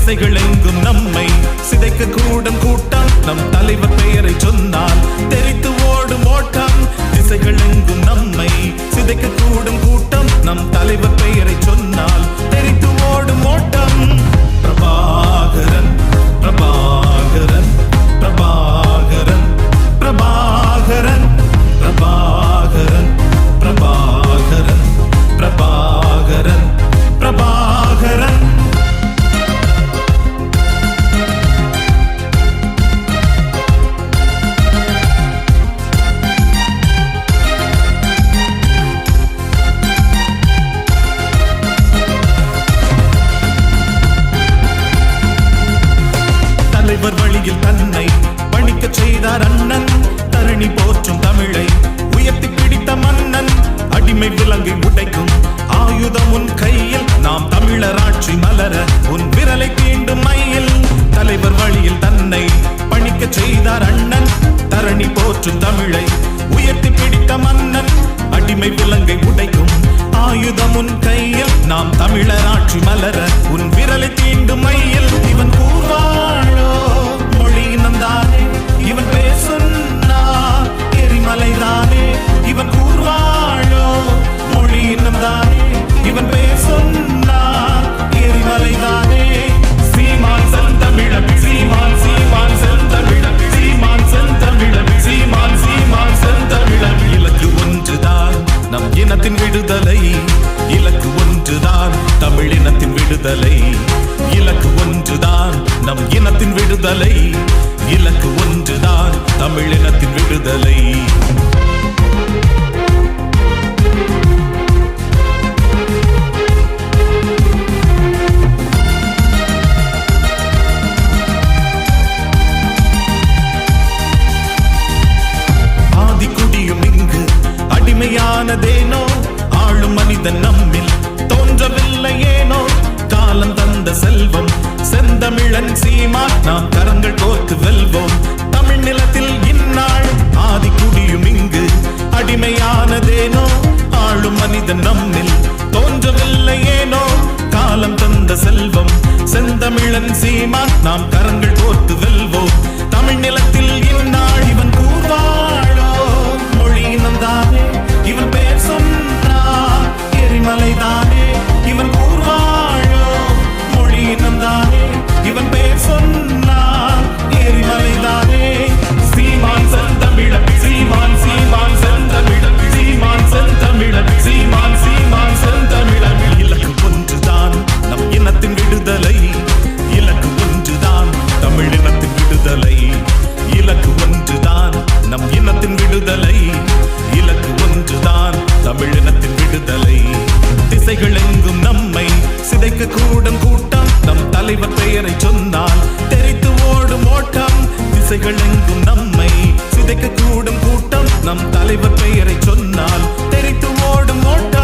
திசைகள் எங்கும் நம்மை சிதைக்க கூடும் கூட்டம் நம் தலைவர் பெயரை சொன்னால் தெரித்து ஓடும் ஓட்டம். திசைகள் எங்கும் நம்மை சிதைக்க கூடும் கூட்டம் நம் தலைவர் பெயரை சொன்னால் தெரித்து ஓடும் ஓட்டம். பிரபாகரன் பிரபாகரன் பிரபாகரன் பிரபாகரன் பிரபாகரன் பிரபாகரன் பிரபாகரன் பிரபாகரன். தலைவர் வழியில் தன்னை பணிக்க செய்தார் அண்ணன். தரணி போற்றும் தமிழை உயர்த்தி பிடித்த மன்னன். அடிமை விலங்கை உடைக்கும் ஆயுதம் உன் கையில். நாம் தமிழர் ஆட்சி மலர உன் விரலை தீண்டும் மையில். தலைவர் வழியில் தன்னை பணிக்க செய்தார் அண்ணன். தரணி போற்றும் தமிழை உயர்த்தி பிடித்த மன்னன். அடிமை விலங்கை உடைக்கும் ஆயுதம் உன் கையில். நாம் தமிழர் ஆட்சி மலர உன் விரலை தீண்டும் மையில். இவன் கூர்வாழோ மொழியினம்தானே, இவன் பேசுன்னார் எரிமலைதானே. இவன் கூர்வாழோ மொழியினம்தானே, இவன் பேசுன்னார் எரிமலைதானே. சீமான் செந்தமிழன் சீமான் சீமான் செந்தமிழன் சீமான் செந்தமிழன் சீமான் சீமான் செந்தமிழன். இலக்கு ஒன்றுதான் நம் இனத்தின் விடுதலை. இலக்கு ஒன்றுதான் தமிழினத்தின் விடுதலை. இலக்கு ஒன்றுதான் நம் இனத்தின் விடுதலை. இலக்கு ஒன்றுதான் தமிழினத்தின் விடுதலை. ஆதிக்குடியும் இங்கு அடிமையானதேனோ, ஆளும் மனிதன் நம்மில் தோன்றவில்லை ஏனோ. காலம் தந்த செல்வம் செந்தமிழன் சீமான், நாம் கரங்கள் கோர்த்து வெல்வோம் தமிழ் நிலத்தில் இந்நாள். ஆதிக்குடியும் இங்கு அடிமையானதேனோ, ஆளும் மனிதன் நம்மில் தோன்றவில்லை ஏனோ. காலம் தந்த செல்வம் செந்தமிழன் சீமான், நாம் கரங்கள் கோர்த்து வெல்வோம் தமிழ் நிலத்தில் இந்நாள். இவன் கூர்வாழோ மொழியினம்தானே, இவன் பேர் சொன்னார் எரிமலைதானே. இவன் கூர்வாழோ மொழியினம்தானே, இவன் பேர் சொன்னார் எரிமலைதானே. சீமான் செந்தமிழன் சீமான் சீமான் செந்தமிழன் சீமான் செந்தமிழன் சீமான் சீமான் செந்தமிழன். இலக்கு ஒன்றுதான் நம் இனத்தின் விடுதலை. இலக்கு ஒன்றுதான் தமிழினத்தின் விடுதலை. இலக்கு ஒன்றுதான் நம் இனத்தின் விடுதலை. இலக்கு ஒன்றுதான் தமிழினத்தின் விடுதலை. திசைகள் எங்கும் நம்மை சிதைக்க கூடும் கூட்டம் நம் தலைவர் பெயரை சொன்னால் தெரித்து ஓடும் ஓட்டம். திசைகள் எங்கும் நம்மை சிதைக்க கூடும் கூட்டம் நம் தலைவர் பெயரை சொன்னால் தெரித்து ஓடும் ஓட்டம்.